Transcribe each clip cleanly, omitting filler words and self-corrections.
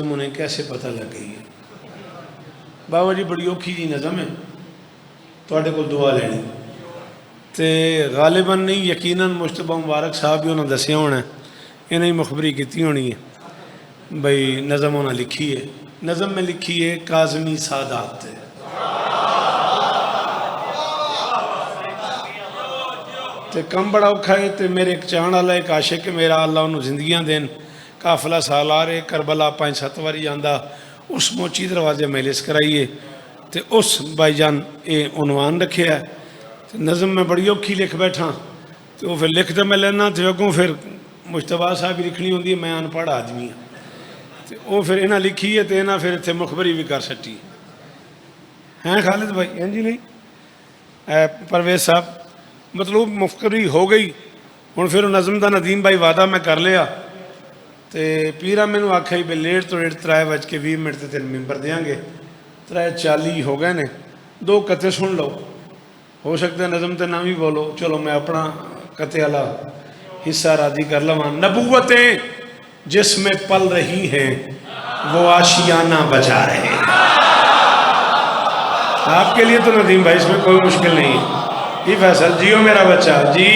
नज़म उन्हें कैसे पता लग गई है? बाबा जी बड़ी औखी जी नज़म है, तुहाडे कोल दुआ लेनी। तो गालिबन नहीं यकीनन मुश्तबा मुबारक साहब भी उन्होंने दसिया होना, इन्हें मुखबरी की होनी है बई नज़म उन्हें लिखी है। नज़म में लिखी है काज़मी सादात। तो कम बड़ा औखा है। तो मेरे एक चाहण वाला एक आशिक मेरा, अल्लाह उन्होंने जिंदगियां देन, काफिला साल आ रहे करबला 5-7 बारी आंदा, उस मोची दरवाजे मेलिस कराइए। तो उस भाईजान ये उनवान रखे है। तो नज़म में बड़ी औखी लिख बैठा, तो फिर लिख तो मैं लेना, तो अगों फिर मुश्तबा साहब भी लिखनी होंगी, मैं अनपढ़ आदमी हाँ। तो वो फिर इन्हें लिखी है, तो इन्हें फिर इतने मुखबरी भी कर सकी हैं खालिद भाई। हाँ जी नहीं परवेज साहब, मतलब मुखबरी हो गई। हूँ फिर नज़म का नदीम भाई वादा मैं कर लिया। तो पीरा मैनू आख्या ही भी लेट तो लेट 3:20 तो तेन मैंबर देंगे। 3:40 हो गए ने, 2 कते सुन लो, हो सकता है नज़म तो ना भी बोलो। चलो मैं अपना कते वाला हिस्सा राजी कर लवा। नबूवतें जिसमें पल रही हैं वो आशियाना बचा रहे हैं। आपके लिए तो नदीम भाई इसमें कोई मुश्किल नहीं है। जी फैसल जियो मेरा बच्चा, जी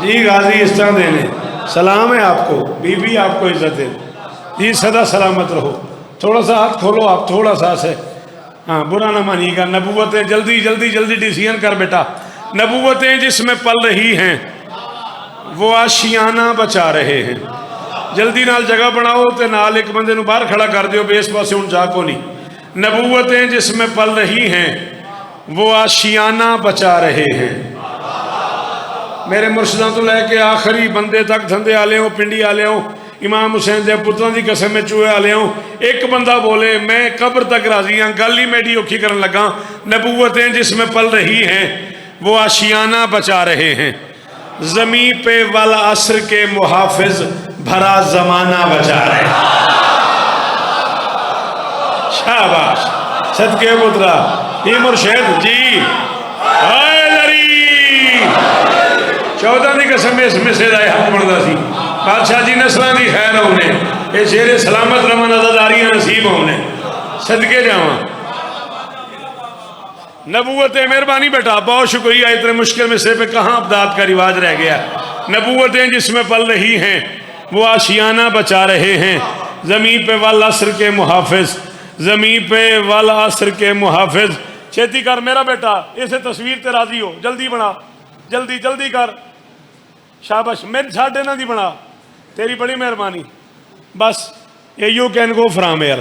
जी गाजी इस तरह देने सलाम है आपको, बीबी आपको इज्जत दे जी, सदा सलामत रहो। थोड़ा सा हाथ खोलो आप, थोड़ा सा से, हाँ बुरा ना मानिएगा। नबूवतें जल्दी जल्दी जल्दी डिसीजन कर बेटा। नबूवतें जिसमें पल रही हैं वो आशियाना बचा रहे हैं। जल्दी नाल जगह बनाओ, तो नाल एक बंदे नूं बाहर खड़ा कर दियो, बेस पासे हुण जा को नहीं। नबूवतें जिसमें पल रही हैं वो आशियाना बचा रहे हैं। मेरे मुर्शदा तो लैके आखिरी बंदे तक, धंधे आले हो, पिंडी आले हो, इमाम हुसैन दे पुत्रां दी कसम चूहे आले हो, एक बंदा बोले मैं कब्र तक राजी हाँ, गल ही मेरी औखी करन लगा। नबूवतें जिसमें पल रही हैं वो आशियाना बचा रहे हैं। जमी पे वल असर के मुहाफिज भरा जमाना बचा रहे हैं। शाबाश सदके पुत्रा ये मुर्शिद जी। 14 की कसम इस मिसरे का हक बनता सी। बादशाह जी नस्लों की खैर होने, ये शेरे सलामत रमन अजादारियां नसीब होने, सदके जावा। नबूवतें मेहरबानी बेटा, बहुत शुक्रिया। इतने मुश्किल मिसरे पे कहाँ अबदाद का रिवाज रह गया। नबूवतें जिसमें पल रही हैं वो आशियाना बचा रहे हैं। जमी पे वल असर के मुहाफिज, जमी पे वल असर के मुहाफिज। छेती कर मेरा बेटा, इसे तस्वीर ते राजी हो, जल्दी बना, जल्दी जल्दी कर। शाबाश मेरे साढ़े ना दी बना, तेरी बड़ी मेहरबानी। बस ये you can go from air,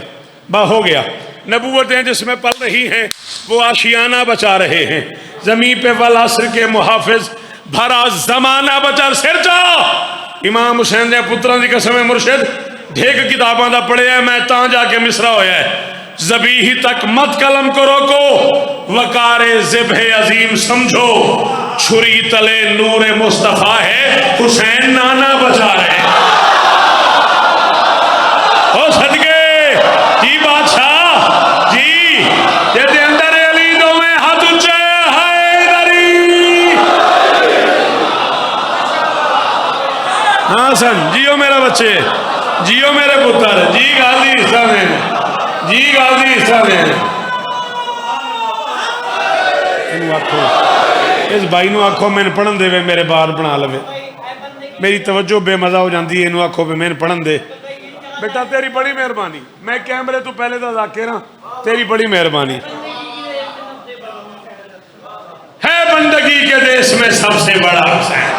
बा हो गया। नबूवतें जिसमें पल रही हैं वो आशियाना बचा रहे हैं। जमी पे वल असर के मुहाफिज भरा जमाना बचा। सिर जा इमाम हुसैन दे पुत्रां दी कसम है मुर्शिद, ढेक किताबां दा पढ़िया मैं तां जाके मिसरा होया है। ज़बीही तक मत कलम को रोको, वकारे ज़िब्हे अजीम समझो, छुरी तले नूरे मुस्तफा है, हुसैन नाना बचा रहे हो। सदके जी बादशाह जी, जेदे अंदर अली दो में हाथ उच्चे हैदरी। हाँ सन जियो मेरा बच्चे, जियो मेरे पुत्र, जी गाजी हिस्सा देने, जी गाजी हिस्सा देने। इस भाई नूं आखो मैंने पढ़न दे, मेरे बार बना लवे। मेरी तवज्जो बेमजा हो जाती है, इनू आखो भी मैंने पढ़न दे। बेटा तेरी बड़ी मेहरबानी, मैं कैमरे तो पहले तो जाके ना, तेरी बड़ी मेहरबानी है। बंदगी के देश में सबसे बड़ा हुसैन।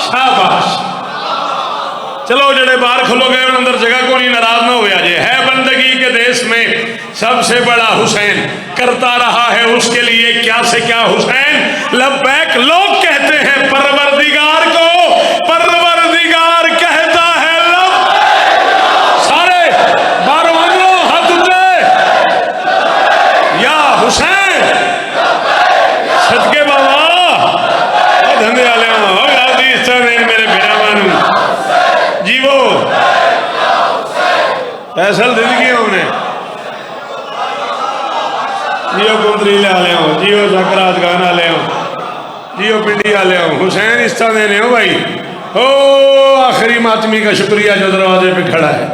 शाबाश। चलो जड़े बाहर खलो गए अंदर जगह को नहीं, नाराज ना हो गया जे। है बंदगी के देश में सबसे बड़ा हुसैन, करता रहा है उसके लिए क्या से क्या हुसैन। लब्बैक लोग कहते हैं परवरदिगार को, परवरदिगार कहता है लब्बैक। सारे बारों लो हाथ उठे या हुसैन। सदके बाबा धंधे वाले मेरे बेरा मानू जी वो फैसल जिंदगी होने जियो कुंदरी ले हो, जियो सकरात गाना ले हो, जियो पिंडी वाले हो, हुसैन इस तरह देने हो भाई। ओ आखिरी मातमी का शुक्रिया जो दरवाजे पे खड़ा है।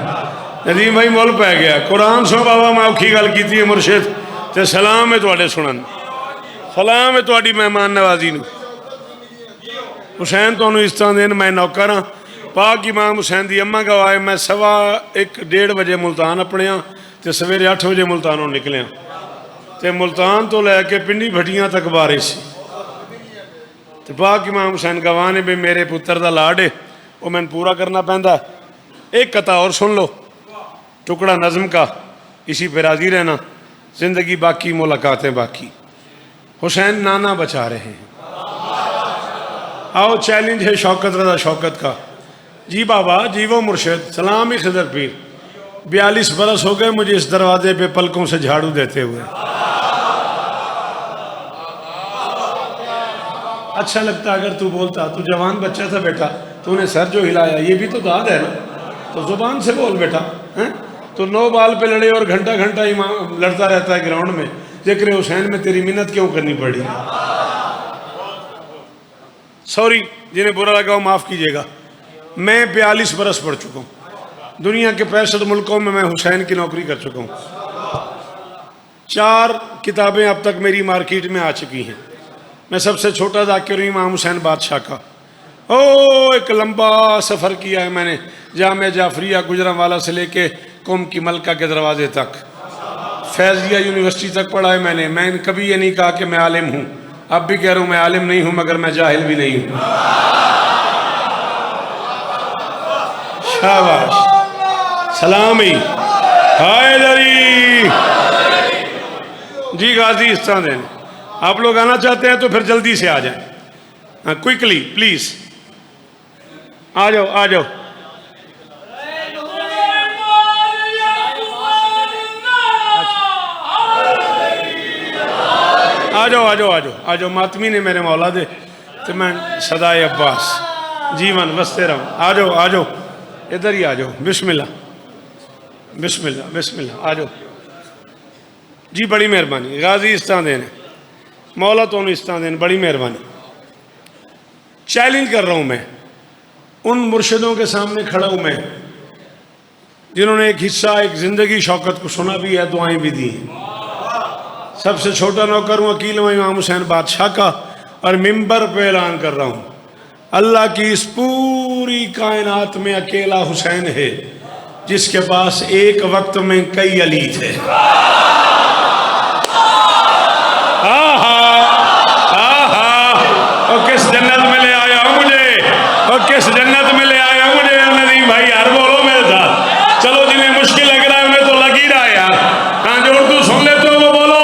नदीम भाई मुल पै गया कुरान सो बाबा मैं औखी गल की मुर्शिद ते सलाम है तुहाडे सुनन सलाम है तुहाडी मेहमान नवाजी नूं। हुसैन तुहानूं इस तरह देन मैं नौकर हाँ पाक इमाम हुसैन दी अम्मा गवाए मैं 1:15 बजे मुल्तान अपने तो सवेरे 8 बजे मुल्तानों निकलिया तो मुल्तान तो लैके पिंडी भटियां तक बारिश तो पाक इमाम हुसैन गवाह ने भी मेरे पुत्र का लाड है वो मैंने पूरा करना पैंदा। एक कथा और सुन लो टुकड़ा नज़म का इसी पे राजी रहना जिंदगी बाकी मुलाकातें बाकी। हुसैन नाना बचा रहे हैं। आओ चैलेंज है शौकत रजा शौकत का। जी बाबा जी वो मुर्शिद सलाम ही खिदर पीर 42 बरस हो गए मुझे इस दरवाजे पे पलकों से झाड़ू देते हुए। अच्छा लगता अगर तू बोलता तू जवान बच्चा था बेटा तूने सर जो हिलाया ये भी तो दाद है ना तो जुबान से बोल बेटा हैं तो 9 बाल पे लड़े और घंटा घंटा इमाम लड़ता रहता है ग्राउंड में जिक्र हुसैन में तेरी मिन्नत क्यों करनी पड़ी। सॉरी जिन्हें बुरा लगा हो माफ़ कीजिएगा। मैं 42 बरस पढ़ चुका हूँ दुनिया के 65 मुल्कों में मैं हुसैन की नौकरी कर चुका हूँ। 4 किताबें अब तक मेरी मार्केट में आ चुकी हैं। मैं सबसे छोटा जाकिर हूँ इमाम हुसैन बादशाह का। एक लंबा सफ़र किया है मैंने जामे जाफरिया गुजरांवाला से लेके कौम की मलका के दरवाजे तक फैज़िया यूनिवर्सिटी तक पढ़ा है मैंने कभी ये नहीं कहा कि मैं आलिम हूँ। अब भी कह रहा हूँ मैं आलिम नहीं हूँ मगर मैं जाहिल भी नहीं हूँ। शाबाश सलामी हैदरी जी गाजी इस तरह दें। आप लोग आना चाहते हैं तो फिर जल्दी से आ जाएं। हाँ क्विकली प्लीज आ जाओ आ जाओ। आ जाओ आ जाओ आ जाओ आ जाओ। मातमी ने मेरे मौला दे तो मैं सदाए अब्बास जीवन बसते रहूं। आ जाओ आ जाओ इधर ही आ जाओ। बिस्मिल्लाह बिस्मिल्लाह बिस्मिल्लाह आ जाओ जी। बड़ी मेहरबानी गाजी इस तरह देने मौला तो इस तरह देने बड़ी मेहरबानी। चैलेंज कर रहा हूं मैं उन मुर्शिदों के सामने खड़ा हूं मैं जिन्होंने एक हिस्सा एक जिंदगी शौकत को सुना भी है दुआएं भी दी। सबसे छोटा नौकर हूँ अकील इमाम हुसैन बादशाह का और मिंबर पे ऐलान कर रहा हूँ अल्लाह की इस पूरी कायनात में अकेला हुसैन है जिसके पास एक वक्त में कई अली थे। और किस जन्नत में ले आया हूँ मुझे और किस जन्नत में ले आया हूँ मुझे। नदीम भाई यार बोलो मेरे साथ चलो जिन्हें मुश्किल लग रहा है उन्हें तो लग ही रहा है यार। हाँ जो उर्दू सुन ले तो वो बोलो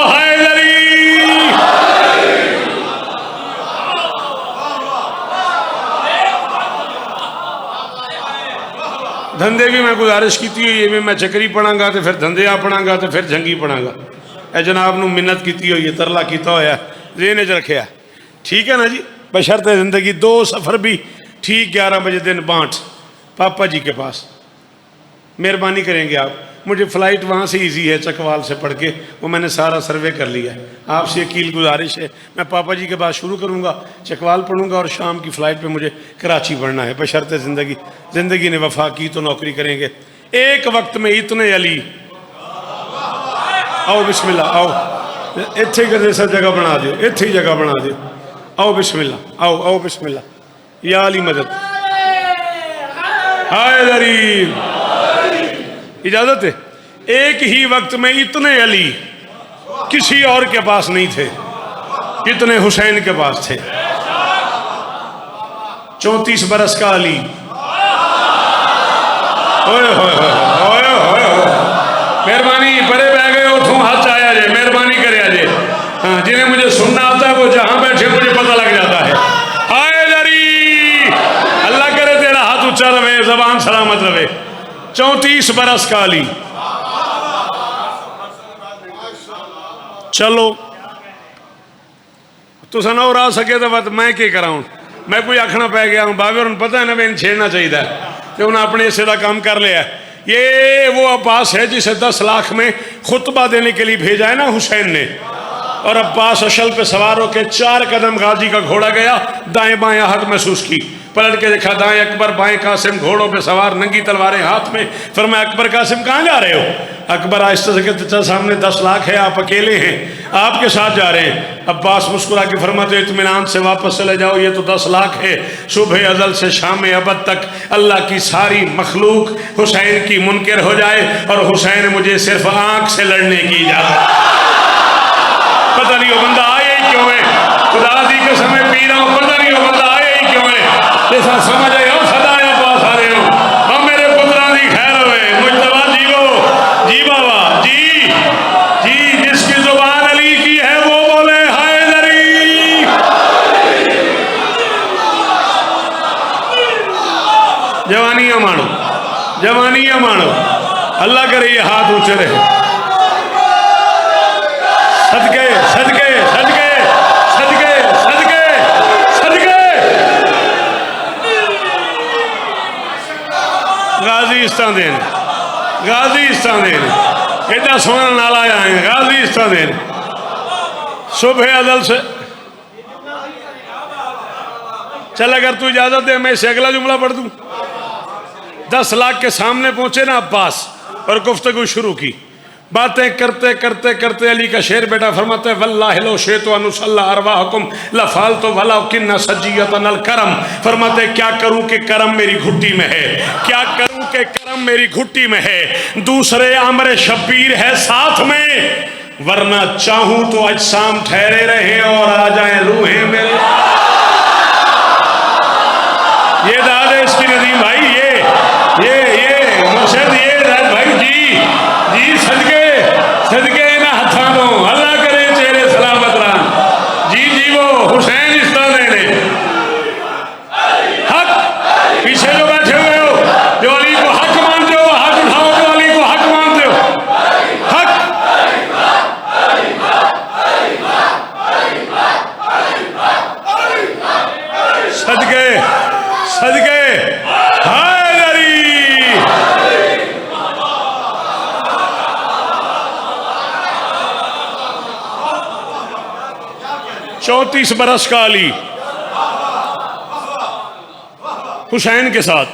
धंधे भी मैं गुजारिश की हुई है मैं चकरी पढ़ांगा तो फिर धंधे आ पढ़ांगा तो फिर जंगी पढ़ांगा। ए जनाब नू मिन्नत की हुई है तरला किया होया जेने च रखा ठीक है ना जी। बशर्ते जिंदगी 2 सफ़र भी ठीक 11 बजे दिन बांट पापा जी के पास। मेहरबानी करेंगे आप मुझे फ़्लाइट वहाँ से इजी है चकवाल से पढ़ के वो मैंने सारा सर्वे कर लिया है। आपसे अकील गुजारिश है मैं पापा जी के बाद शुरू करूँगा चकवाल पढ़ूँगा और शाम की फ़्लाइट पे मुझे कराची पढ़ना है। बशर्ते ज़िंदगी ने वफा की तो नौकरी करेंगे। एक वक्त में इतने अली आओ बिस्मिल्लाह आओ इत्थे कर सब जगह बना दो इत्थे ही जगह बना दो। आओ बिस्मिल्लाह आओ आओ बिस्मिल्लाह या अली मदद हैदरी इजाजत है। एक ही वक्त में इतने अली किसी और के पास नहीं थे जितने हुसैन के पास थे। 34 बरस का अली मेहरबानी परे बह गए उठूं हाथ आया जे मेहरबानी करे जे। हाँ जिन्हें मुझे सुनना आता है वो जहां बैठे मुझे पता लग जाता है। हैदरी अल्लाह करे तेरा हाथ ऊंचा रहे जबान सलामत रहे। 34 बरस का अली चलो तुसा ना आ सके तो मैं क्या करा हूँ मैं कोई आखना पै गया हूँ बाबे उन्हें पता है ना मैं छेड़ना चाहिए तो उन्हें अपने हिस्से का काम कर लिया। ये वो अब्बास है जिसे 10 लाख में खुतबा देने के लिए भेजा है ना हुसैन ने और अब्बास अशल पे सवार होकर 4 कदम गाजी का घोड़ा गया दाएं बाएं हाथ महसूस की पलट के देखा दाएं अकबर बाएं कासिम, घोड़ों पे सवार, नंगी तलवारें हाथ में। फरमाया अकबर कासिम कहाँ जा रहे हो? अकबर आहिस्ता से कहते चल सामने 10 लाख है, आप अकेले हैं, आपके साथ जा रहे हैं। अब्बास मुस्कुरा के फरमाते इत्मीनान से वापस चले जाओ, ये तो 10 लाख है। सुबह अज़ल से शाम अबद तक अल्लाह की सारी मखलूक हुसैन की मुनकर हो जाए और हुसैन मुझे सिर्फ आंख से लड़ने की इजाजत। पता नहीं वो बंदा आया ही क्यों है, खुदा दी कसम पी रहा हूँ, पता नहीं वो बंदा आया ही क्यों है। जैसा समझ आए हो सदा पास आ रहे हो, हम मेरे पुत्रा दी खैर हुए मुजतबा जीवो जी बाबा जी जी, जिसकी जुबान अली की है वो बोले हैदरी। जवानियां मानो, जवानियां मानो, अल्लाह करे ये हाथ ऊंचे रहे। सदके सदके सदके सदके सदके सदके। गाजी इस्तादेन, गाजी इस्तादेन, एडा सोना नाला आए गाजी इस्तादेन। सुबह अदल से चल, अगर तू इजाजत दे मैं इसे अगला जुमला पढ़ दूं। 10 लाख के सामने पहुंचे ना अब्बास और गुफ्तगू शुरू की। बातें करते करते करते अली का शेर बेटा फरमाते हैं वल्लाहि लो शेतो अनुसल्ला अरवाहकुम लफाल तो वला किन्ना सज्जियतन अल करम। फरमाते क्या करूं कि करम मेरी घुट्टी में है, क्या करूं कि करम मेरी घुट्टी में है। दूसरे आमरे शब्बीर है साथ में, वरना चाहूं तो अजसाम ठहरे रहे और आ जाए रूहें मेरे। ये दाद है इसकी नदीम भाई, ये मुर्शिद, ये भाई जी जी सदके सदके ना हथा दो, अल्लाह करे चेहरे सलामत रहा जी जी। वो हुसैन इस तरह ने हक पीछे जो बैठे हुए हो, जो अली को हक मानते हो हाथ उठाओ, जो अली को हक मानते हो हक। सदके सदके हैदरी। 34 बरस का अली हुसैन के साथ,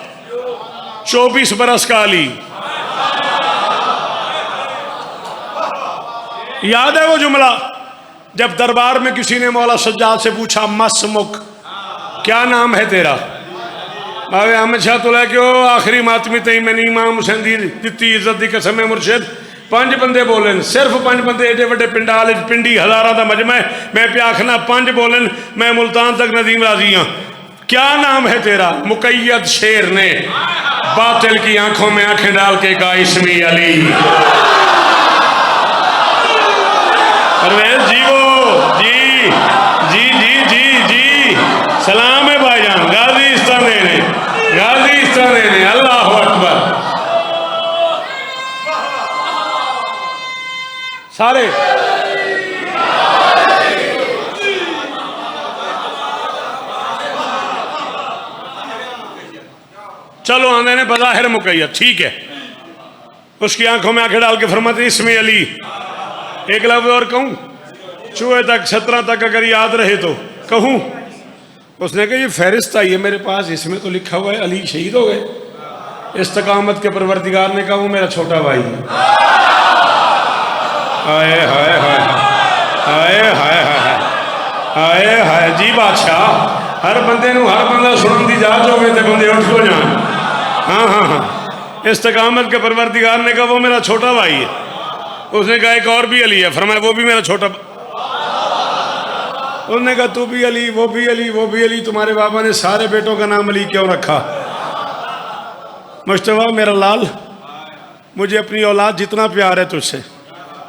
24 बरस का अली। याद है वो जुमला जब दरबार में किसी ने मौला सज्जाद से पूछा मसमुख, क्या नाम है तेरा? भावे अहमद शाह तो लैके आखिरी मातमी तई मैंने इमाम हुसैन दी दिती इज्जत दी कसम मुर्शिद। 5 बंदे बोलन, सिर्फ 5 बंदे, एडे बड़े पिंडाल पिंडी हजारा का मजमा है, मैं पे आखना 5 बोलन, मैं मुल्तान तक नदीम राजी हाँ। क्या नाम है तेरा? मुकैयद शेर ने बातिल की आंखों में आंखें डाल के कहा इसमी अली। परवेज जी वो जी जी जी जी जी सलाम है भाईजान, गाजी इस्तान देने, गाजी इस्तान देने। अल्लाह अकबर। सारे चलो आंधे ने बज़ाहिर मुकैयद, ठीक है। उसकी आंखों में आंखें डाल के फरमाते इसमें अली। एक लफ्ज़ और कहूं, चूहे तक 17 तक अगर याद रहे तो कहूं। उसने कहा ये फहरिस्त आई है मेरे पास, इसमें तो लिखा हुआ है अली शहीद हो गए। इस्तकामत के परवरदिगार ने कहा वो मेरा छोटा भाई है। हाय हाय हाय हाय हाय हाय हाय हाय जी बादशाह। हर बंदे नूं हर बंदा सुनन दी जात होवे ते बंदे उठ को जान। हाँ हाँ हाँ, इस्तकामत के परवरदिगार ने कहा वो मेरा छोटा भाई है। उसने कहा एक और भी अली है, फरमाया वो भी मेरा छोटा। उसने कहा तू भी अली, वो भी अली, वो भी अली, तुम्हारे बाबा ने सारे बेटों का नाम अली क्यों रखा? मुश्तबा मेरा लाल, मुझे अपनी औलाद जितना प्यार है तुझसे,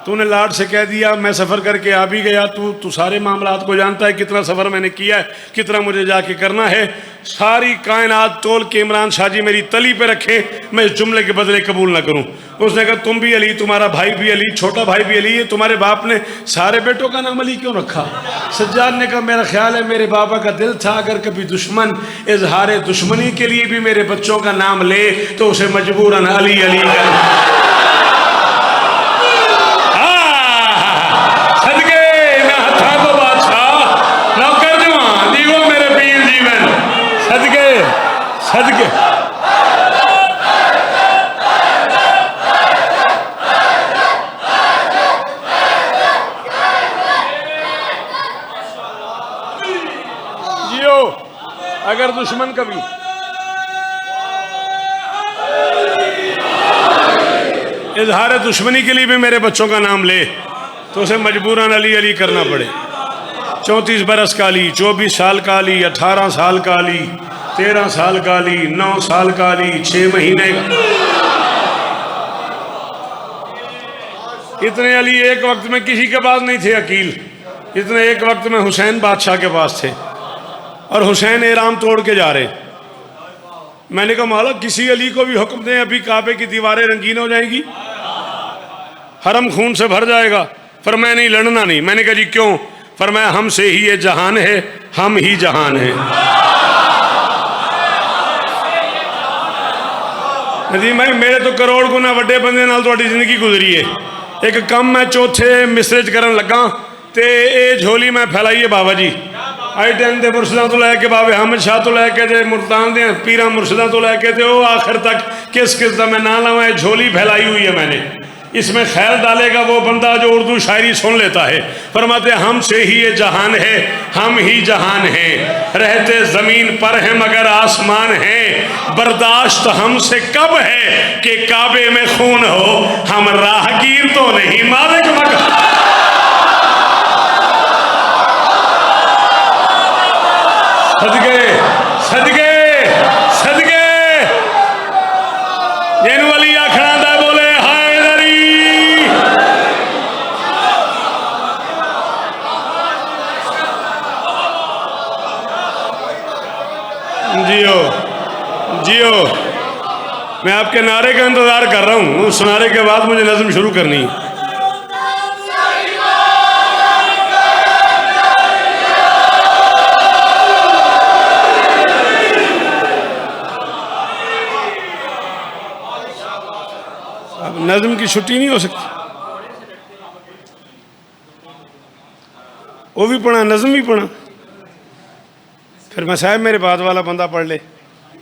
तूने लाड से कह दिया, मैं सफ़र करके आ भी गया। तू सारे मामलात को जानता है, कितना सफ़र मैंने किया है, कितना मुझे जाके करना है। सारी कायनात तोल के इमरान शाह जी मेरी तली पे रखे, मैं इस जुमले के बदले कबूल ना करूं। उसने कहा तुम भी अली, तुम्हारा भाई भी अली, छोटा भाई भी अली है, तुम्हारे बाप ने सारे बेटों का नाम अली क्यों रखा? सज्जाद ने कहा मेरा ख्याल है मेरे बाबा का दिल था अगर कभी दुश्मन इजहार दुश्मनी के लिए भी मेरे बच्चों का नाम ले तो उसे मजबूरन अली अली कर। सदके अगर दुश्मन कभी इजहार दुश्मनी के लिए भी मेरे बच्चों का नाम ले तो उसे मजबूरन अली अली करना पड़े। 34 बरस का अली, 24 साल का अली, 18 साल का अली, 13 साल का अली, 9 साल का अली, 6 महीने का। इतने अली एक वक्त में किसी के पास नहीं थे अकील, इतने एक वक्त में हुसैन बादशाह के पास थे और हुसैन एराम तोड़ के जा रहे। मैंने कहा मौला किसी अली को भी हुक्म दें, अभी काबे की दीवारें रंगीन हो जाएंगी, हरम खून से भर जाएगा। फरमाया नहीं, लड़ना नहीं। मैंने कहा जी क्यों? फरमाया हमसे ही ये जहान है, हम ही जहान है। जी भाई मेरे तो करोड़ गुना वड्डे बंदे नाल तुहाडी जिंदगी गुजरी है। एक कम मैं चौथे मिसरे च करन लगा ते ये झोली मैं फैलाई है बाबा जी आई टाइम के मुर्शदा तो लैके बाबे अहमद शाह तो लैके मुल्तान दे पीरा मुर्शदा तो लैके वो आखिर तक किस का मैं ना लावा, ये झोली फैलाई हुई है मैंने। इसमें खैर डालेगा वो बंदा जो उर्दू शायरी सुन लेता है। फरमाते हमसे ही ये जहान है, हम ही जहान हैं, रहते जमीन पर हैं मगर आसमान है। बर्दाश्त हमसे कब है कि काबे में खून हो, हम राहगीर तो नहीं मालिक मगर। सदके सदके सदके जिन वाली आखना दा बोले हैदरी। जियो जियो, मैं आपके नारे का इंतजार कर रहा हूँ, उस नारे के बाद मुझे नज़्म शुरू करनी है। नज़्म की छुट्टी नहीं हो सकती, वो भी पढ़ा नज़्म भी पढ़ा। फिर मैं साहब मेरे बाद वाला बंदा पढ़ ले,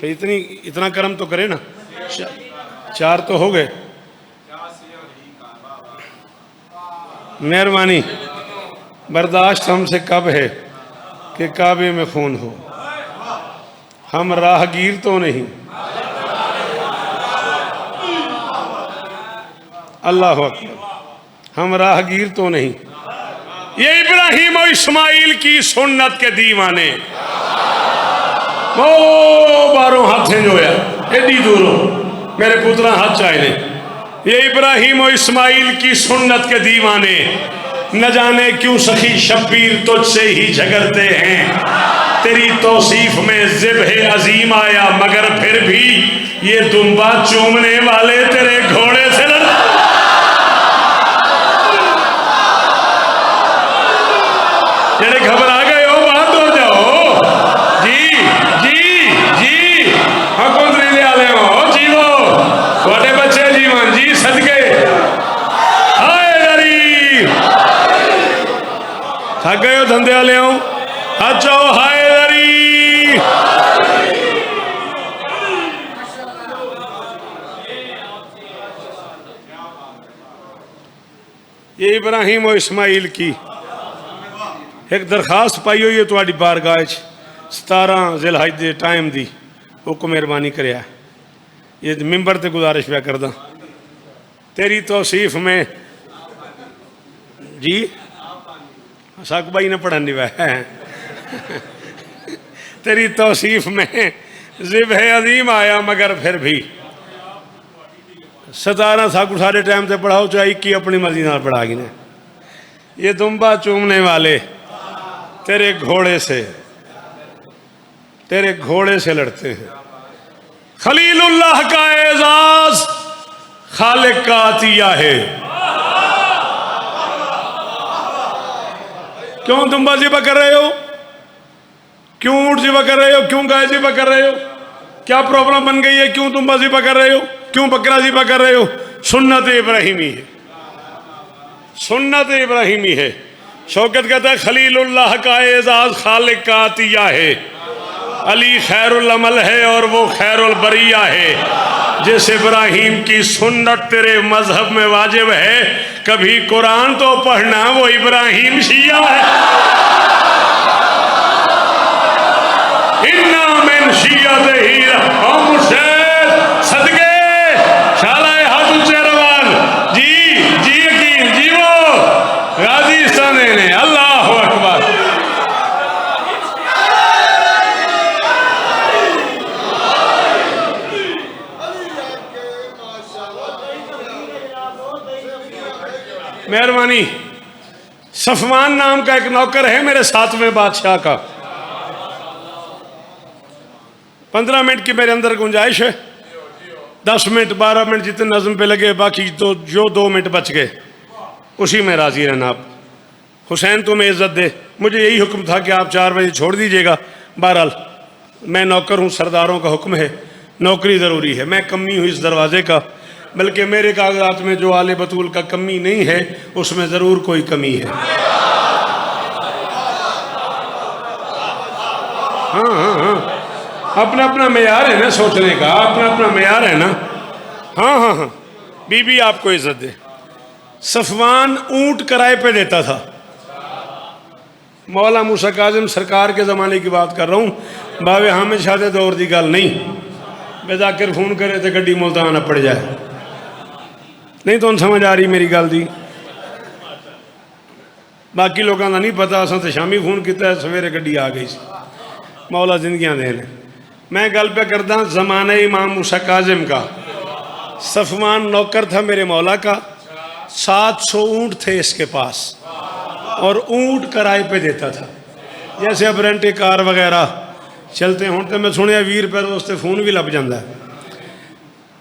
फिर इतना कर्म तो करे ना। 4 तो हो गए। मेहरबानी बर्दाश्त हमसे कब है कि काबे में खून हो, हम राहगीर तो नहीं। अल्लाह अकबर, हम राहगीर तो नहीं। ये इब्राहिम और इस्माइल की सुन्नत के दीवाने वो बारों हाथें जो है एडी दूरों मेरे पुत्रा हाथ चाहे। ये इब्राहिम और इस्माइल की सुन्नत के दीवाने, न जाने क्यों सखी शब्बीर तुझसे ही झगड़ते हैं। तेरी तौसीफ में ज़िब्ह अजीम आया मगर फिर भी ये दुम्बा चूमने वाले तेरे घोड़े से लड़। जेड़े घबरा गए हो बाहर दौड़ जाओ। जी जी जी हाँ कौन ले आ रहे हो जीवो थोड़े बच्चे जीवन जी सदके हाय दरी थक गए हो धंधे वाले हो अच्छा हाय दरी। ये इब्राहिम और इस्माइल की एक दरखास्त पाई हुई है तुहाडी बारगाह 17 जिलहज के टाइम की, वो मेहरबानी करिया। ये मिंबर ते गुजारिश पिया करदा तेरी तौसीफ में जी साक भाई ने पढ़ा नहीं वह तेरी तौसीफ में ज़िब्ह अजीम आया मगर फिर भी 17 साकू सारे टाइम से पढ़ाओ चाहे 21 अपनी मर्जी ना पढ़ा गई ने। ये दुम्बा चूमने वाले तेरे घोड़े से लड़ते हैं। खलीलुल्लाह का एजाज खालिक का अतिया है। क्यों दुम्बा ज़िबा कर रहे हो, क्यों ऊँट ज़िबा कर रहे हो, क्यों गाय ज़िबा कर रहे हो, क्या प्रॉब्लम बन गई है, क्यों दुम्बा ज़िबा कर रहे हो, क्यों बकरा ज़िबा कर रहे हो? सुन्नत इब्राहिमी है, सुन्नत इब्राहिमी है। शौकत कहता है खलीलुल्लाह का एजाज खालिक का अतिया है। अली खैरुल अमल है और वो खैरुल बरिया है। जिस इब्राहिम की सुन्नत तेरे मजहब में वाजिब है, कभी कुरान तो पढ़ना, वो इब्राहिम शिया है। इन्ना मिन शियतिही और मुर्शिद सदके शालाए हाथ ऊंचे रवान जी जी यकीन जीवो गाजी इस्तान देने अल्लाह अकबर। मेहरबानी। सफवान नाम का एक नौकर है मेरे 7वें बादशाह का। 15 मिनट की मेरे अंदर गुंजाइश है, 10 मिनट 12 मिनट जितने नज़म पे लगे, बाकी तो जो 2 मिनट बच गए उसी में राजी रहना आप। हुसैन तुम्हें इज्जत दे, मुझे यही हुक्म था कि आप 4 बजे छोड़ दीजिएगा। बहरहाल मैं नौकर हूँ, सरदारों का हुक्म है, नौकरी ज़रूरी है। मैं कमी हूँ इस दरवाजे का, बल्कि मेरे कागजात में जो आले बतूल का कमी नहीं है उसमें ज़रूर कोई कमी है। हाँ हाँ हाँ, अपना अपना मेयार है ना सोचने का, अपना अपना मेयार है ना। हाँ हाँ हाँ, बीबी आपको इज्जत दे। सफवान ऊंट किराए पे देता था। मौला मूसा काजिम सरकार के ज़माने की बात कर रहा हूँ, बावे हामिद शाह दे दौर की गल नहीं। बेजाकिर फोन करे तो गड्डी मुल्तान न पड़ जाए, नहीं तो समझ आ रही मेरी गल दी। बाकी लोगों का नहीं पता, असा तो शामी फोन किया, सवेरे गड्डी आ गई सी। मौला जिंदगियां देने। मैं गल पे करदा ज़माने इमाम मूसा काजिम का। सफवान नौकर था मेरे मौला का, 700 ऊँट थे इसके पास और ऊँट किराए पे देता था। जैसे अब रेंटे कार वगैरह चलते हों तो मैं सुनिया 20 रुपये उससे फोन भी लग जाता है।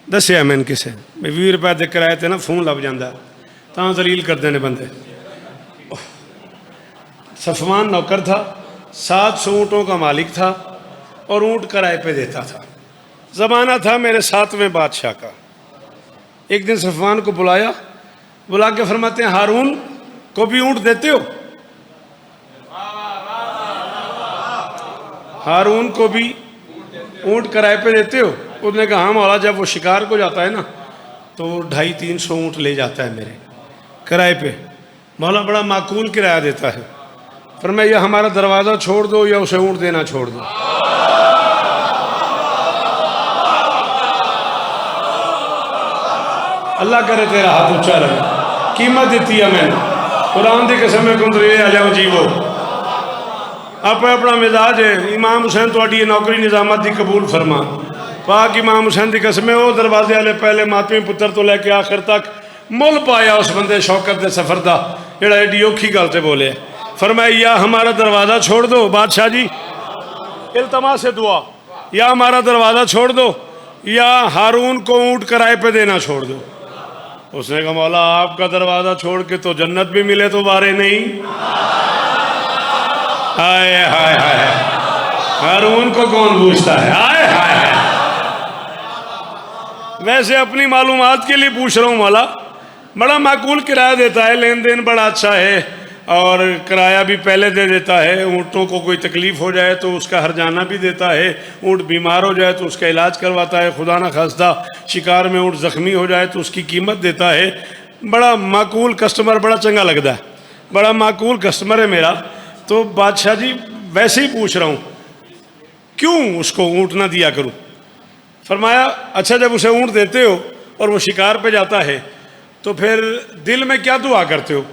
दसिया मैंने किसे 20 रुपये के किराए ते ना फोन लग जाता, तो दलील करते हैं बंदे। सफवान नौकर था, 700 ऊँटों का मालिक था और ऊँट किराए पे देता था। ज़माना था मेरे 7वें बादशाह का। एक दिन सफवान को बुलाया, बुला के फरमाते हैं हारून को भी ऊँट देते हो? हारून को भी ऊँट किराए पे देते हो? उसने कहा हाँ मौला, जब वो शिकार को जाता है ना तो 250-300 ऊँट ले जाता है मेरे किराए पे। मौला बड़ा माकूल किराया देता है। फरमाया या हमारा दरवाज़ा छोड़ दो या उसे ऊँट देना छोड़ दो। अल्लाह करे तेरा हाथ ऊंचा रहे। कीमत दी है मैंने, कुरान की कसम है, कुंदरे आ जाओ जीवो। अपना अपना मिजाज है। इमाम हुसैन थोड़ी नौकरी निजामत की कबूल फरमा। पाक इमाम हुसैन की कसम है, वो दरवाजे वाले पहले मातमी पुत्र तो लैके आखिर तक मुल पाया उस बंदे शौकत के सफर का जोड़ा एडी औखी गल से बोले। फरमाया या हमारा दरवाज़ा छोड़ दो बादशाह जी, इल्तमा से दुआ, या हमारा दरवाज़ा छोड़ दो या हारून को ऊँट किराए पे देना छोड़ दो। उसने कहा मौला आपका दरवाज़ा छोड़ के तो जन्नत भी मिले तो बारे नहीं। हाय हाय हाय, हारून को कौन पूछता है? हाय हाय हाय। वैसे अपनी मालूमात के लिए पूछ रहा हूँ मौला, बड़ा माकूल किराया देता है, लेन देन बड़ा अच्छा है और किराया भी पहले दे देता है। ऊँटों को कोई तकलीफ़ हो जाए तो उसका हरजाना भी देता है, ऊँट बीमार हो जाए तो उसका इलाज करवाता है, खुदा न खास्ता शिकार में ऊँट ज़ख्मी हो जाए तो उसकी कीमत देता है। बड़ा माकूल कस्टमर, बड़ा चंगा लगता है, बड़ा माकूल कस्टमर है मेरा। तो बादशाह जी वैसे ही पूछ रहा हूँ क्यों उसको ऊँट ना दिया करूँ? फरमाया अच्छा जब उसे ऊँट देते हो और वो शिकार पे जाता है तो फिर दिल में क्या दुआ करते हो?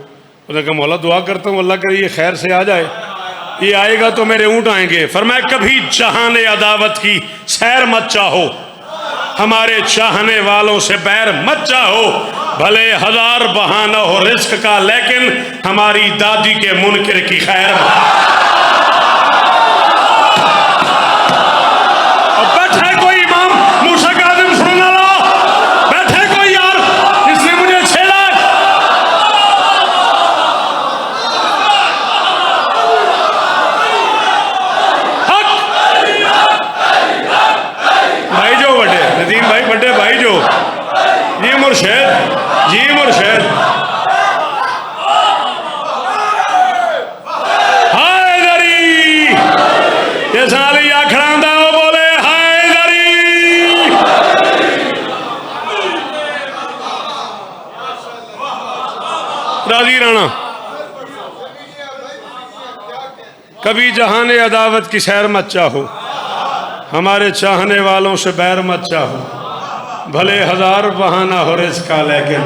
उसने कहा मौला दुआ करता हूँ अल्लाह करे ये खैर से आ जाए, ये आएगा तो मेरे ऊँट आएंगे। फरमाया कभी जहाने अदावत की सैर मत चाहो, हमारे चाहने वालों से बैर मत चाहो, भले 1000 बहाना हो रिस्क का लेकिन हमारी दादी के मुनकिर की खैर। और बैठे कोई इमाम मूसा काज़िम सुनने वाला, बैठे कोई यार जिसने मुझे छेड़ा। भाई जो बड़े नदीम भाई, बड़े भाई जो जी मुर्शद, जी मुर्शद। हाय दरी ये साली आखड़ा वो बोले हाय दरी। राजी राणा कभी जहाने अदावत की सैर मत चाहो, हमारे चाहने वालों से बैर मत चाहो, भले हजार बहाना हो रिस्का, लेकिन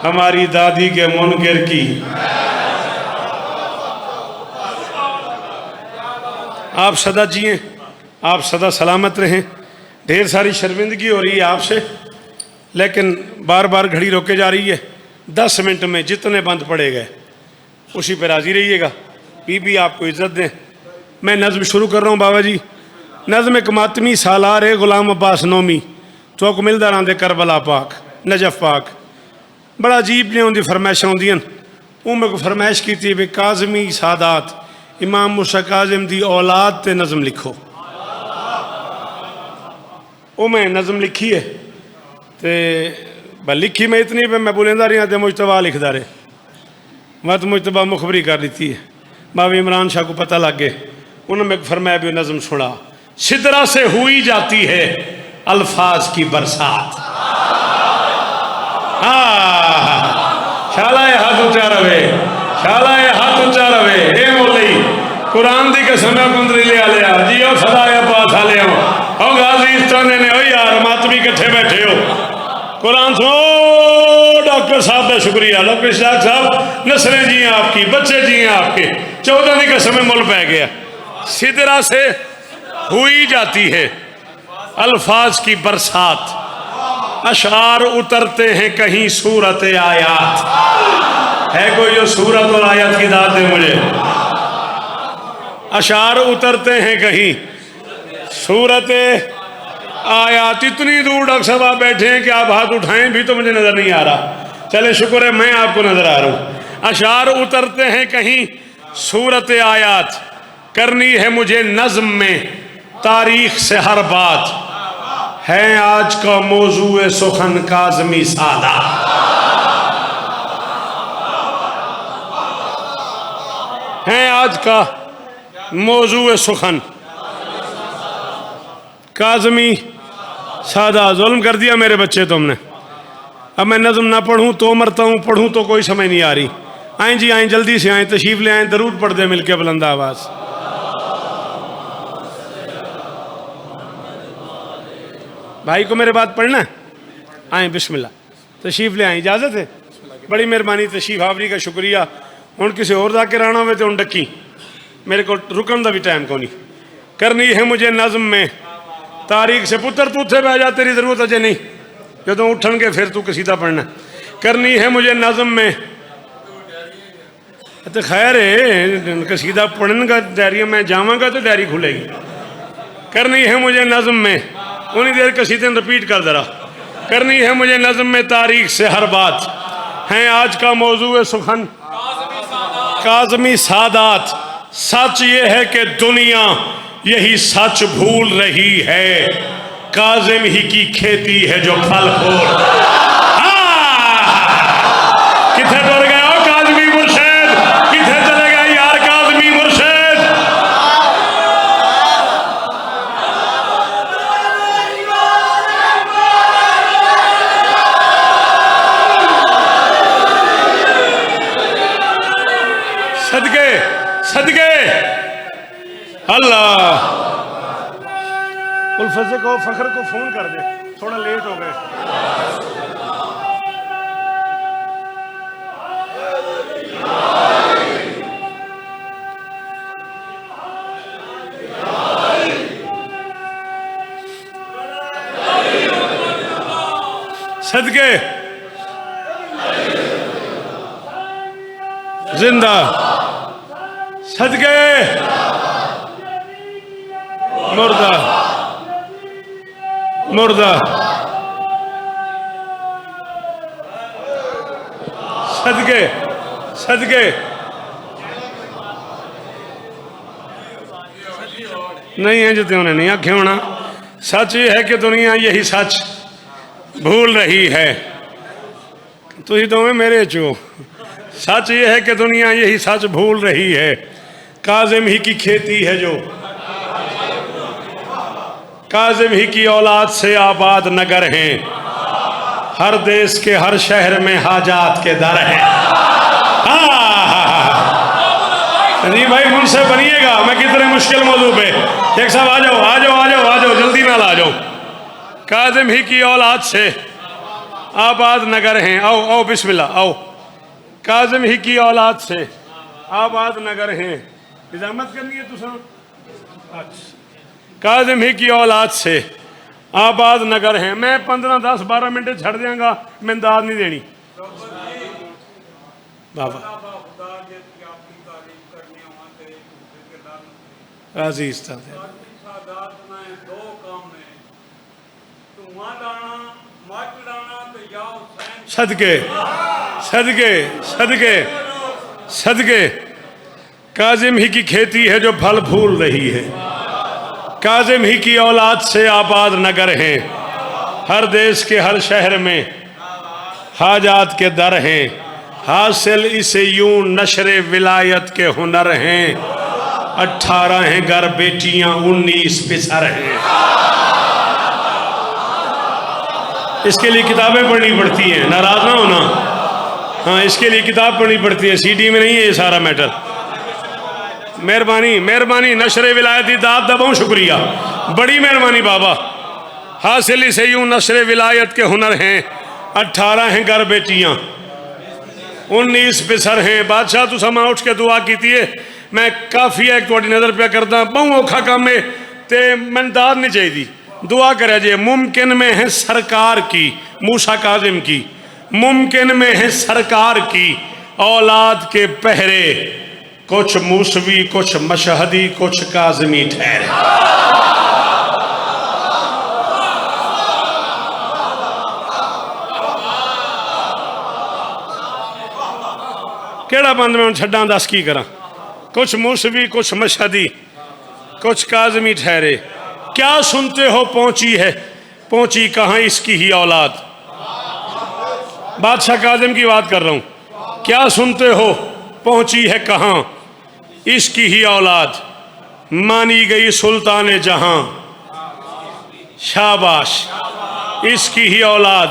हमारी दादी के मुनकिर की। आप सदा जिए, आप सदा सलामत रहें। ढेर सारी शर्मिंदगी हो रही है आपसे, लेकिन बार बार घड़ी रोके जा रही है। 10 मिनट में जितने बंद पड़े गए उसी पर राजी रहिएगा। बीबी आपको इज्जत दें। मैं नज़्म शुरू कर रहा हूँ बाबा जी। नज़्म एक मातमी सालार है गुलाम अब्बास नौमी, चौक मिलदा रहंदे करबला पाक नजफ पाक। बड़ा अजीब ने उनकी फरमाइशां होंदियां। वो मैं को फरमाइश की थी भी काज़मी सादात इमाम मूसा काज़िम दी औलाद ते नज़्म लिखो। वो मैं नज़्म लिखी है तो लिखी मैं इतनी पे मैं बुलेंदा रहा तो मुजतबा लिखदा रहे। मत मुजतबा मुखबरी कर दी है। बाबा इमरान शाह को पता लग गए। उन्होंने फरमाया भी नज़्म सुना। सिदरा से हुई जाती है अल्फाज की बरसात। शाला हाथ ऊंचा रवे, शाला हाथ ऊंचा रवे। ए मोली कुरान दी कसम कुंदरी ले लिया जी ओ सदाया पास आ लिया ओ गाजी इस तरह ने ओ यार मातमी इकट्ठे बैठे हो कुरान सुनो। डॉक्टर साहब का शुक्रिया, डॉक्टर इशराक साहब नस्लें जी हैं आपकी, बच्चे जी हैं आपके। 14 की कसम मुल पै गया। सिदरा से हुई जाती है अल्फाज की बरसात, अशार उतरते हैं कहीं सूरत आयात। है कोई जो सूरत और आयत की दाद दे मुझे। अशार उतरते हैं कहीं सूरत आयात। इतनी दूर डॉक्टर साहब आप बैठे हैं कि आप हाथ उठाएं भी तो मुझे नजर नहीं आ रहा। चले शुक्र है मैं आपको नजर आ रहा हूं। अशार उतरते हैं कहीं सूरत आयात, करनी है मुझे नज्म में तारीख से हर बात। है आज का मौजूए सुखन काज़मी सादा। है आज का मौजूए सुखन काज़मी सादा। जुल्म कर दिया मेरे बच्चे तुमने। अब मैं नज़म ना पढ़ूं तो मरता हूं, पढ़ूं तो कोई समझ नहीं आ रही। आए जी आए, जल्दी से आए, तशरीफ ले आए, दरूद पढ़ दे मिलके बुलंद आवाज़। भाई को मेरे बात पढ़ना है? आए बिस्मिल्लाह, तशरीफ ले आए, इजाज़त है? बड़ी मेहरबानी, तशरीफ आवरी का शुक्रिया। हूँ किसी और जाके रहना हो तो हूँ डक्की, मेरे को रुकन का भी टाइम को नहीं। करनी है मुझे नज़म में तारीख से। पुत्र तू उत्थे बह जा, तेरी ज़रूरत अजे नहीं, जो तो उठन के फिर तू कसीदा पढ़ना। करनी है मुझे नज़म में, तो खैर है कसीदा पढ़ने का डायरी मैं जावांगा तो डायरी खुलेगी। करनी है मुझे नज़म में, उन्हीं देर कसीदे रिपीट कर जरा। करनी है मुझे नज़म में तारीख से हर बात। हैं आज का मौजू सुखन काज़मी सादात। सच ये है कि दुनिया यही सच भूल रही है, काज़िम ही की खेती है जो फल खोर। किथे डर गए हो काज़मी मुर्शिद, किथे चले गए यार काज़मी मुर्शिद। सदके सदके अल्लाह। उल्फज़ को फ़ख्र को फ़ोन कर दे, थोड़ा लेट हो गए। सदके जिंदा, सदके मुर्दा, मुर्दा, सदके सदके। नहीं है जो उन्हें नहीं आखे होना। सच ये है कि दुनिया यही सच भूल रही है। तुम दोवें मेरे चो। सच ये है कि दुनिया यही सच भूल रही है, काज़िम ही की खेती है जो, काज़िम ही की औलाद से आबाद नगर हैं। हर देश के हर शहर में हाजात के दर हैं। जी भाई मुझसे बनिएगा, मैं कितने मुश्किल मौजू पे। शेख साहब आ जाओ आ जाओ आ जाओ आ जाओ। जाओ, जल्दी नाल आ जाओ। काजिम ही की औलाद से आबाद नगर हैं। आओ आओ बिस्मिल्लाह आओ। काजिम ही की औलाद से आबाद नगर हैं। इजामत करनी है तुसा? अच्छा। काजिम ही की औलाद से आबाद नगर हैं। मैं 15 10 12 मिनट छड़ देंगा, मैं दाद नहीं देनी बाबा। अजीज सदके सदके सदके सदके। काजिम ही की खेती है जो फल फूल रही है। काजिम ही की औलाद से आबाद नगर हैं। हर देश के हर शहर में हाजात के दर हैं। हासिल इसे यूं नशरे विलायत के हुनर हैं। 18 हैं घर बेटियां 19 पिसर हैं। इसके लिए किताबें पढ़नी पड़ती हैं, नाराज ना होना। हाँ, इसके लिए किताब पढ़नी पड़ती है, सीडी में नहीं है ये सारा मैटर। मेहरबानी मेहरबानी, नशरे विलायती दाद दबाऊं, शुक्रिया, बड़ी मेहरबानी बाबा। हासिल से यूं नशरे विलायत के हुनर हैं। 18 हैं घर बेटियां 19 पिसर हैं। बादशाह तू समा उठ के दुआ की है। मैं काफ़ी है थोड़ी नज़र पे करदा, बहु औखा काम है ते मैं दाद नहीं चाहिए। दुआ करे जे। मुमकिन में है सरकार की, मूसा काजिम की, मुमकिन में है सरकार की औलाद के पहरे। कुछ मूसवी कुछ मशहदी कुछ काजमी ठहरे। केड़ा बंद में छड्डा दस की करा। कुछ मूसवी कुछ मशहदी कुछ काजमी ठहरे। क्या सुनते हो पहुंची है, पहुंची कहाँ इसकी ही औलाद। बादशाह काजिम की बात कर रहा हूं। क्या सुनते हो पहुंची है कहाँ इसकी ही औलाद। मानी गई सुल्तान जहां, शाबाश इसकी ही औलाद।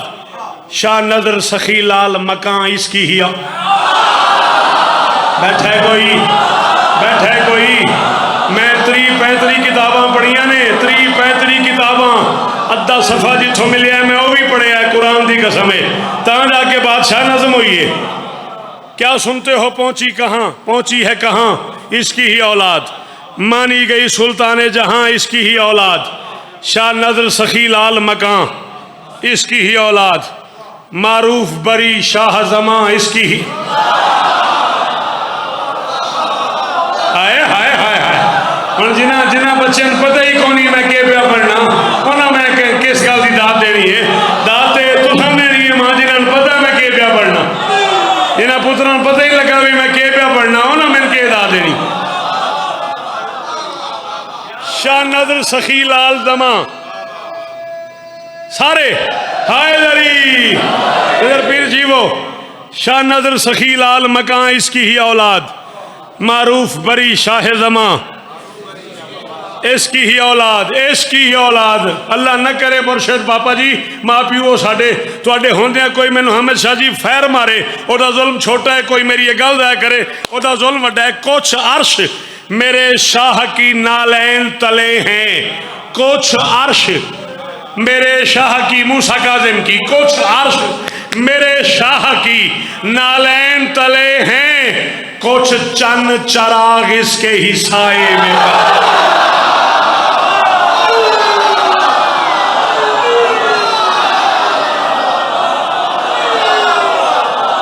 शाह नजर सखी लाल मकान इसकी ही बैठे कोई, बैठे कोई। मैं 30-35 किताबां पढ़िया ने, 30-35 किताबां। अद्धा सफा जिथों मिले मैं वो भी पढ़िया है, कुरान की कसम है, ता जाके बादशाह नज़म हुई है। क्या सुनते हो पहुंची कहाँ, पहुंची है कहाँ इसकी ही औलाद। मानी गई सुल्तान जहां इसकी ही औलाद। शाह नजर सखी लाल मकान इसकी ही औलाद। मारूफ बरी शाह जमा इसकी ही। हाय हाय हाय हाय। हम जिन्हें जिन्हें बच्चे पता ही कौन मैं के पे पढ़ना उन्हें मैं किस गल की दाद देनी है। दाद तो तुम देनी है मां जिन्हें पता मैं के पे पढ़ना। जिन्हें पुत्रों पता ही लगा भी मैं के पे पढ़ना उन्हें मैंने के दाद देनी। शाह नजर सखी लाल दमा सारे हायदरी इधर पीर जीवो। शाह नजर सखी लाल मकान इसकी ही औलाद। मारूफ बरी शाह जमा इसकी ही औलाद, इसकी ही औलाद। अल्लाह न करे मुर्शद पापा जी माँ प्यो साडे तुहाडे होंदे कोई मैनू हमद शाह जी फैर मारे, ओदा जुल्म छोटा है, कोई मेरी ये गल दया करे ओदा जुल्म वड्डा है। कुछ अर्श मेरे शाह की नालैन तले हैं। कुछ अर्श मेरे शाह की, मूसा काजिम की, कुछ अर्श मेरे शाह की नालैन तले हैं। कुछ चन्न चराग इसके ही साए में।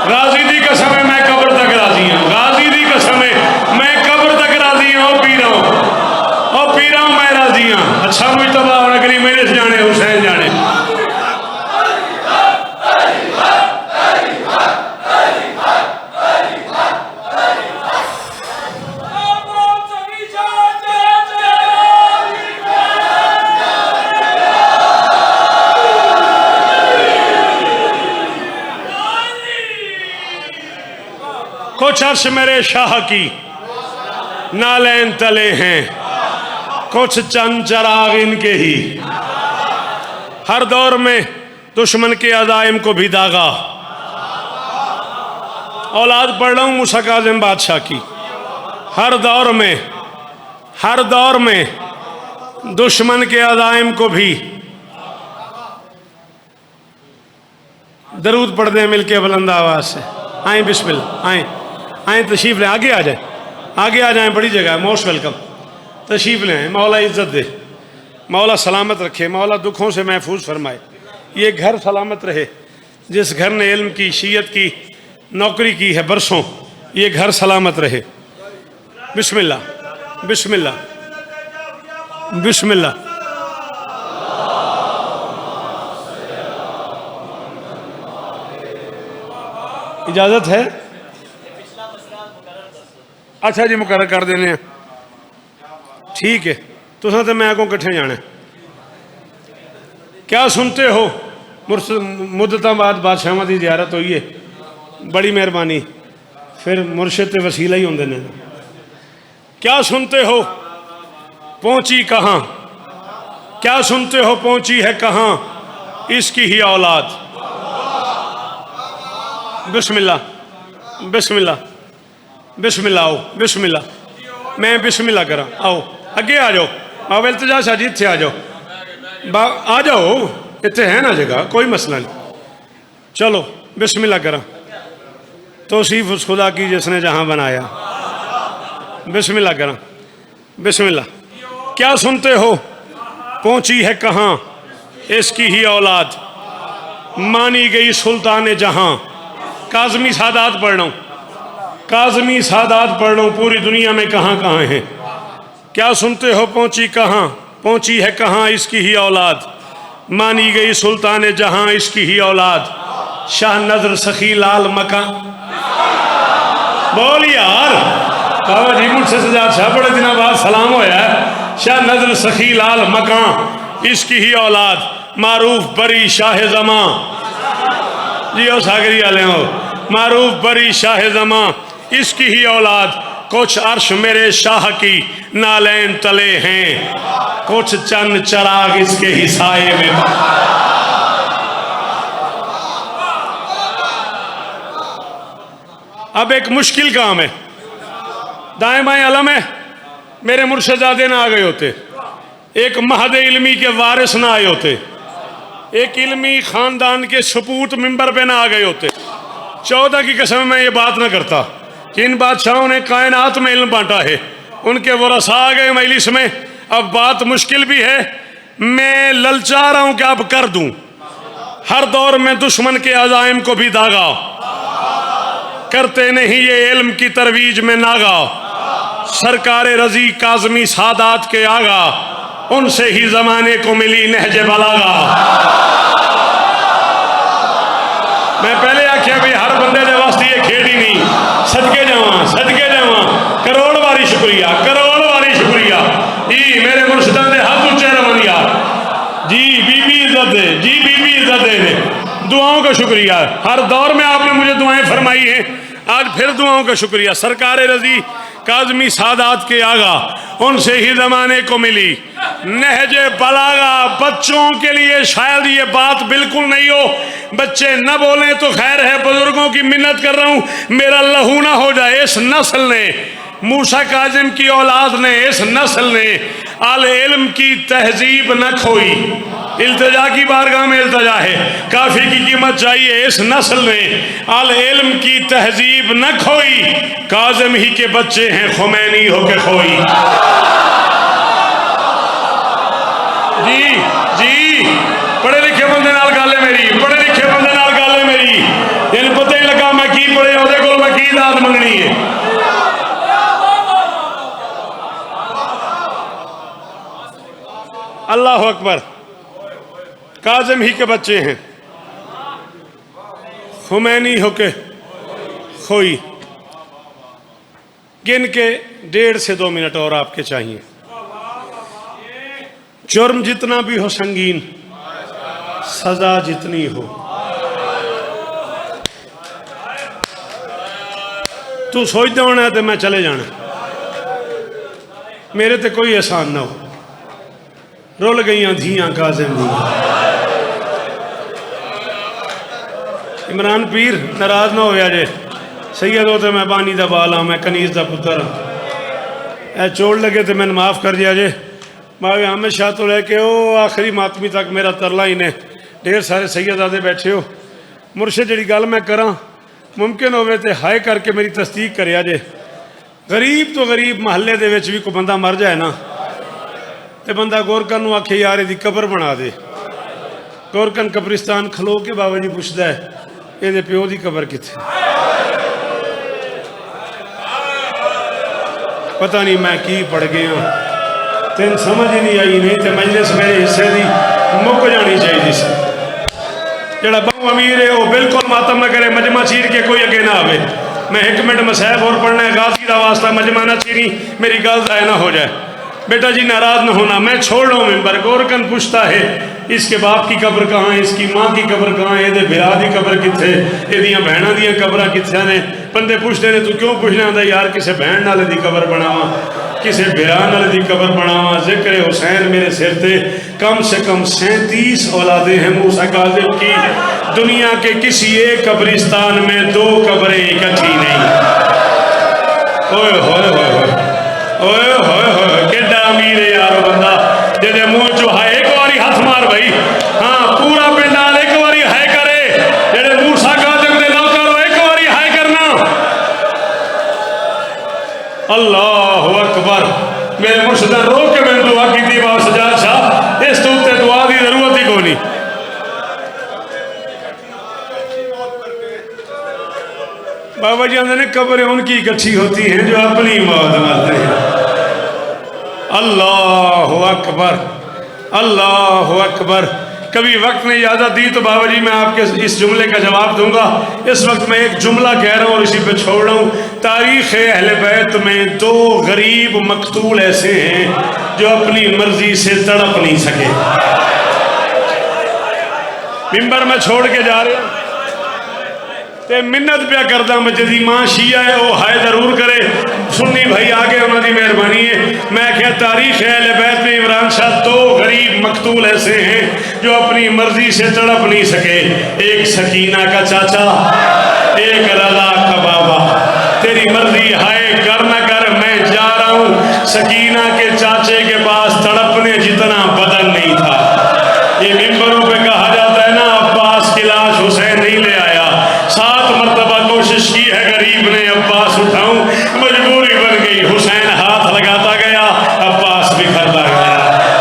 गाजी दी कसम है मैं कब्र तक राजी हूं। गाजी दी कसम है मैं कब्र तक राजी हूं। ओ पीरा मैं राजी हूं। अच्छा मुझ तबाह होना करी मेरे से जाने हुसैन जाने। कुछ अर्श मेरे शाह की नालैन तले हैं। कुछ चंद चराग इनके ही। हर दौर में दुश्मन के अज़ाइम को भी दागा। औलाद पढ़ रहा हूँ मूसा काज़िम बादशाह की। हर दौर में दुश्मन के अज़ाइम को भी दरूद पढ़ दें मिलके बुलंद आवाज़ से। आए बिस्मिल्लाह, आए आए तशरीफ़ लें, आगे आ जाए, आगे आ जाएं, बड़ी जगह है, मोस्ट वेलकम। तशरीफ़ लें, मौला इज़्ज़त दे, मौला सलामत रखे, मौला दुखों से महफूज फरमाए, ये घर सलामत रहे। जिस घर ने इल्म की शीयत की नौकरी की है बरसों, ये घर सलामत रहे। बिस्मिल्लाह बिस्मिल्लाह बिस्मिल्लाह। इजाज़त है? अच्छा जी, मुकर्रर कर देने, ठीक है। तुसां तो मैं अगों कट्ठे जाना। क्या सुनते हो? मुद्दतां बाद बादशाहां की ज़ियारत हुई है, बड़ी मेहरबानी। फिर मुर्शिद ते वसीला ही होंदे ने। क्या सुनते हो पहुंची कहाँ? क्या सुनते हो पहुंची है कहाँ इसकी ही औलाद? बिस्मिल्लाह बिस्मिल्लाह बिस्मिल्लाह। आओ बिस्मिल्लाह, मैं बिस्मिल्लाह करा। आओ अगे आ जाओ, आओ इल्तिजा शाह जी इत्थे आ जाओ, आ जाओ, इत्थे है ना जगह, कोई मसला नहीं। चलो बिस्मिल्लाह करा। तौसीफ उस खुदा की जिसने जहां बनाया। बिस्मिल्लाह करा, बिस्मिल्लाह। क्या सुनते हो पहुंची है कहाँ इसकी ही औलाद, मानी गई सुल्तान जहां। काज़मी सादात पढ़ रहा हूँ, काज़मी सादात पढ़ रहा हूँ, पूरी दुनिया में कहाँ कहाँ है। क्या सुनते हो पहुंची कहाँ, पहुंची है कहाँ इसकी ही औलाद, मानी गई सुल्तान जहां इसकी ही औलाद। शाह नजर सखी लाल मकान। बोल यार, बाबा जी मुझसे सजाद शाह बड़े दिनों बाद सलाम होया है। शाह नजर सखी लाल मकान इसकी ही औलाद, मारूफ बरी शाह जमा। जी ओ सागरी वाले हो, मारूफ बरी शाह जमा इसकी ही औलाद। कुछ अर्श मेरे शाह की नालैन तले हैं, कुछ चंद चराग इसके ही साये में। अब एक मुश्किल काम है, दाएं बाएं अलम है, मेरे मुर्शदादे ना आ गए होते, एक महद इल्मी के वारिस ना आए होते, एक इल्मी खानदान के सपूत मिंबर पे ना आ गए होते। 14 की कसम मैं ये बात ना करता कि इन बादशाहों ने कायनात में इल्म बांटा है, उनके वरसा आ गए मजलिस में। अब बात मुश्किल भी है, मैं ललचा रहा हूं कि अब कर दूं। हर दौर में दुश्मन के अज़ाइम को भी दागा, करते नहीं ये इल्म की तरवीज में नागा। सरकारे रजी काज़मी सादात के आगा, उनसे ही जमाने को मिली नहजे बलागा। मैं पहले आख्या भी हर बंदे दे वास्ते ये खेड़ ही नहीं। सदके जावा करोड़ बारी शुक्रिया, करोड़ बारी शुक्रिया जी। मेरे मुर्शिदा दे हाथ ऊंचे रवन यार जी। बीबी इज्जत दे जी, बीबी इज्जत दे। दुआओं का शुक्रिया, हर दौर में आपने मुझे दुआएं फरमाई हैं, आज फिर दुआओं का शुक्रिया। सरकारे रजी काज़मी सादात के आगा, उनसे ही जमाने को मिली नहजे बलागा। बच्चों के लिए शायद ये बात बिल्कुल नहीं हो, बच्चे न बोलें तो खैर है, बुजुर्गों की मिन्नत कर रहा हूं, मेरा लहू ना हो जाए। इस नस्ल ने, मूसा काजिम की औलाद ने, इस नस्ल ने आल इल्म की तहजीब न खोई। इल्तिजा की बारगाह में इल्तिजा है, काफी की कीमत चाहिए। इस नस्ल ने आल इल्म की तहजीब न खोई, काजिम ही के बच्चे हैं खुमैनी होके खोई। जी जी, पढ़े लिखे बंदे नाल गल है मेरी, पढ़े लिखे बंदे नाल गल है मेरी। इन पता ही लगा मैं की पढ़े, ओदे कोल मैं की दाद मंगनी है। अल्लाह अकबर। काजिम ही के बच्चे हैं खुमैनी होके खोई। गिन के 1.5 से 2 मिनट और आपके चाहिए। जुर्म जितना भी हो संगीन, सजा जितनी हो। तू सोचता होना है तो मैं चले जाना, मेरे ते कोई एहसान ना हो। रुल गई धियां काजिम दी। इमरान पीर नाराज ना होया जे, सैयद हो तो मैं पानी का बाल हाँ, मैं कनीज का पुत्र हाँ। ए चोट लगे तो मैंने माफ़ कर दिया जे, मैं हमेशा तो लैके वो आखिरी मातमी तक मेरा तरला ही ने। ढेर सारे सैयदादे बैठे हो। मुर्शिद जी गल मैं करा मुमकिन होवे तो हाय करके मेरी तस्दीक करिया जे। गरीब तो गरीब महल्ले दे विच भी कोई बंदा मर जाए ना तो बंदा गोरकन नूं आखे यार इहदी कबर बना दे। गोरकन कब्रिस्तान खलो के बाबा जी पुछदा है इहदे प्यो दी कबर कित्थे। पता नहीं मैं की पढ़ गया तेन समझ ही नहीं आई। नहीं तो मजलिस मेरे हिस्से की मुक जानी चाहिए सी। जड़ा बहु अमीर है वह बिल्कुल मातम न करे, मजमा चीर के कोई अगे ना आवे। मैं एक मिनट मसैब और पढ़ना है, गाजी का वास्ता मजमा ना चीरी, मेरी गल ज़ाया ना हो जाए। बेटा जी नाराज ना होना, मैं छोड़ रहा हूँ मिंबर। गोरकन पूछता है इसके बाप की कब्र कहाँ है, इसकी माँ की कब्र कहाँ है, ये बिरा की कब्र कित्थे, ये भैनों दी कब्र कित्थे ने। बंदे पूछते हैं तू क्यों पूछना आंदा यार किसी भैन नाले दी कब्र बनावा, किसी बिरा नाले दी कब्र बनावा। जिक्र हुसैन मेरे सिर ते कम से कम 37 औलादे हैं मूसा काज़िम की। दुनिया के किसी एक कब्रिस्तान में 2 कब्रें इकट्ठी नहीं। ओए होए होए होए ओए होए होए केडा अमीर है यार बंदा जेदे मुंह चो हाय। एक बारी हाथ मार भाई, हाँ पूरा पिंड नाल एक बारी हाय करे। जेडे मूसा काज़िम दे नौकर एक बारी हाय करना। अल्लाहु अकबर। मेरे मुर्शिद ने रो के मैंने दुआ की थी बाबा सजाद शाह, इस तो उत्ते दुआ की जरूरत ही कोई नहीं। बाबा जी आते ने कब्रें उनकी इकट्ठी होती हैं जो अपनी मौत मरते हैं। अल्लाह अकबर अल्लाह अकबर। कभी वक्त ने इजाज़त दी तो बाबा जी मैं आपके इस जुमले का जवाब दूंगा। इस वक्त मैं एक जुमला कह रहा हूँ और इसी पे छोड़ रहा हूँ। तारीख़ अहले बैत में 2 गरीब मकतूल ऐसे हैं जो अपनी मर्जी से तड़प नहीं सके। मिंबर में छोड़ के जा रहे हैं ते मिन्नत प्या करदा मैं जदी मां शिया है वो हाय जरूर करे। सुन्नी भाई आगे उन्होंने मेहरबानी है। मैं क्या तारीख है अहले बैत में इमरान शाह 2 गरीब मकतूल ऐसे हैं जो अपनी मर्जी से तड़प नहीं सके। एक सकीना का चाचा, एक रजा का बाबा। तेरी मर्जी हाय कर ना कर, मैं जा रहा हूँ। सकीना के चाचे के पास तड़पने जितना बदन नहीं था। ये मिंबरों पे कहा जाता है ना अब्बास की लाश हुसैन नहीं ले आया। 7 मरतबा कोशिश की है गरीब ने अब्बास उठाऊं, मजबूरी बन गई। हुसैन हाथ लगाता गया, अब्बास बिखरता गया।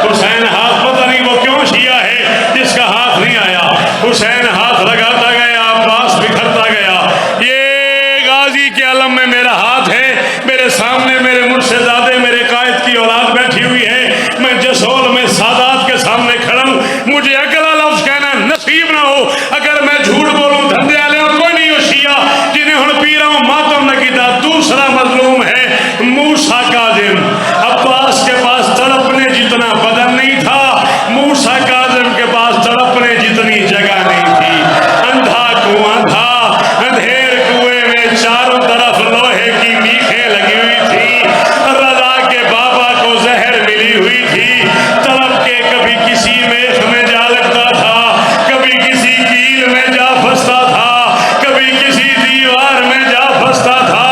हुसैन हाथ पता नहीं वो क्यों शिया है जिसका हाथ नहीं आया। हुसैन हाथ लगाता गया, अब्बास बिखरता गया। ये गाजी के आलम में मेरा हाथ है, मेरे सामने मेरे मुर्शिदादे मेरे कायद की औलाद बैठी हुई है। मैं जसोल में सादात के सामने खड़ा हूं। मुझे अगला लफ्ज कहना नसीब ना हो। अगर मैं झूठ बोलूं धंधे वाले कोई नहीं हो शिया जिन्हें हुण पी रहा हूं मातम न कीता। दूसरा मजलूम है मूसा काज़िम। अब्बास के पास तड़पने जितना बदन नहीं था, मूसा काज़िम के पास तड़पने जितनी जगह नहीं थी। अंधा कुआं था, अंधेर कुएं में चारों तरफ लोहे की मीखें लगी हुई थी। रजा के बाबा को जहर मिली हुई थी। तड़प के कभी किसी मेख में जा लगता था, कभी किसी कील में जा फंसता था, कभी किसी दीवार में जा फंसता था।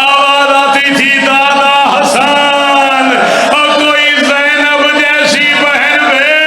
आवाज आती थी दादा हसन और कोई ज़ैनब जैसी बहन में।